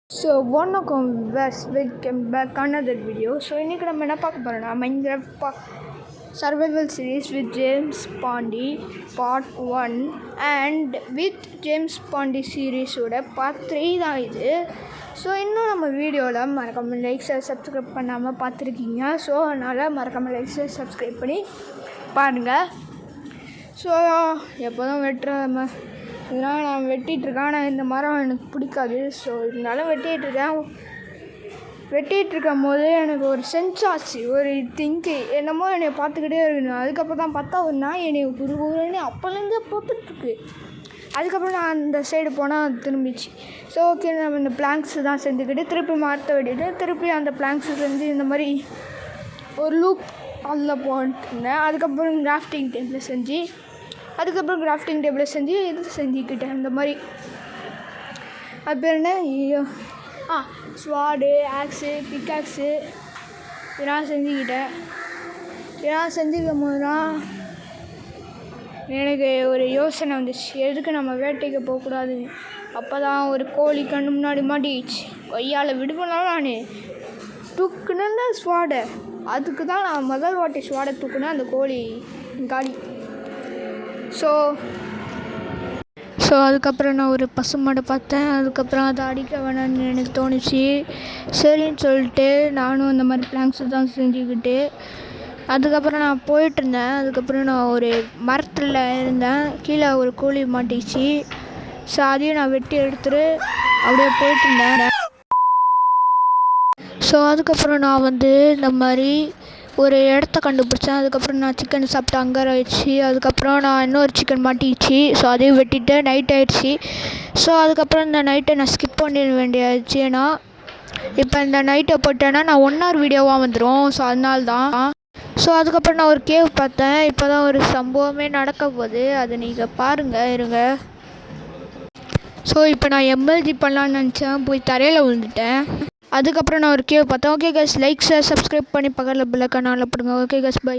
So வணக்கம் welcome back another video. So இன்றைக்கி நம்ம என்ன பார்க்க போகிறோம்னா Minecraft survival series with James Pandi part 1 and with James Pandi சீரீஸோட பார்ட் 3 தான் இது. ஸோ இன்னும் நம்ம வீடியோவில் மறக்காமல் லைக்ஸை சப்ஸ்கிரைப் பண்ணாமல் பார்த்துருக்கீங்க. ஸோ அதனால் மறக்காமல் லைக்ஸை சப்ஸ்கிரைப் பண்ணி பாருங்கள். ஸோ எப்போதும் வெட்டுற இதனால் நான் வெட்டிகிட்ருக்கேன். ஆனால் இந்த மரம் எனக்கு பிடிக்காது. ஸோ இருந்தாலும் வெட்டிகிட்ருக்கும் போது எனக்கு ஒரு சென்ஸ் ஆச்சு, ஒரு திங்கு என்னமோ என்னை பார்த்துக்கிட்டே இருக்கணும். அதுக்கப்புறம் தான் பார்த்தா ஒரு நாய் என்னை குருன்னு அப்போலேருந்து பார்த்துட்ருக்கு. அதுக்கப்புறம் நான் அந்த சைடு போனால் திரும்பிச்சு. ஸோ ஓகே, நம்ம இந்த பிளாங்க்ஸு தான் செஞ்சுக்கிட்டு திருப்பி மரத்தை வெட்டிட்டு திருப்பி அந்த பிளாங்க்ஸு செஞ்சு இந்த மாதிரி ஒரு லூப் அதில் போட்டுருந்தேன். அதுக்கப்புறம் கிராஃப்டிங் டேபிள் செஞ்சு இது செஞ்சுக்கிட்டேன். இந்த மாதிரி அது பேர் என்ன, ஸ்வாடு, ஆக்ஸு, பிக்காக்ஸு இதெல்லாம் செஞ்சுக்கிட்டேன். இதெல்லாம் செஞ்சுக்கும் போது தான் எனக்கு ஒரு யோசனை வந்துச்சு, எதுக்கு நம்ம வேட்டைக்கு போகக்கூடாது. அப்போ தான் ஒரு கோழி கண்ணு முன்னாடி மாட்டிச்சு. கொய்யால் விடுபோனாலும் நான் தூக்குனேன்னா ஸ்வாடை, அதுக்கு தான் நான் முதல் வாட்டி ஸ்வாடை தூக்குனேன். அந்த கோழி காலி. ஸோ அதுக்கப்புறம் நான் ஒரு பசுமாடை பார்த்தேன். அதுக்கப்புறம் அதை அடிக்க வேணாம்னு எனக்கு தோணுச்சு. சரின்னு சொல்லிட்டு நானும் இந்த மாதிரி பிளாங்க்ஸு தான் செஞ்சுக்கிட்டு அதுக்கப்புறம் நான் போயிட்டுருந்தேன். அதுக்கப்புறம் நான் ஒரு மரத்தில் இருந்தேன். கீழே ஒரு கோழி மாட்டிச்சு. ஸோ அதையும் நான் வெட்டி எடுத்துட்டு அப்படியே போயிட்டுருந்தேன். ஸோ அதுக்கப்புறம் நான் இந்த மாதிரி ஒரு இடத்த கண்டுபிடிச்சேன். அதுக்கப்புறம் நான் சிக்கன் சாப்பிட்டு அங்கே ஆயிடுச்சு. அதுக்கப்புறம் நான் இன்னொரு சிக்கன் மாட்டிச்சு. ஸோ அதையும் வெட்டிட்டு நைட் ஆகிடுச்சி. ஸோ அதுக்கப்புறம் இந்த நைட்டை நான் ஸ்கிப் பண்ணிட வேண்டியாச்சு. ஏன்னா இப்போ இந்த நைட்டை போட்டேன்னா நான் 1 hour வீடியோவாக வந்துடும். ஸோ அதனால தான். ஸோ அதுக்கப்புறம் நான் ஒரு கேவ் பார்த்தேன். இப்போ தான் ஒரு சம்பவமே நடக்க போகுது, அதை நீங்கள் பாருங்கள் இருங்க. ஸோ இப்போ நான் எம்எல்ஜி பண்ணலான்னு நினச்சேன், போய் தரையில் விழுந்துட்டேன். அதுக்கப்புறம் நான் ஒரு கேவ் பார்த்தேன். ஓகே கைஸ், லைக்ஸை சப்ஸ்கிரைப் பண்ணி பக்கத்தில் பெல் ஐகானை ஆல் பண்ணுங்க. Okay guys, by.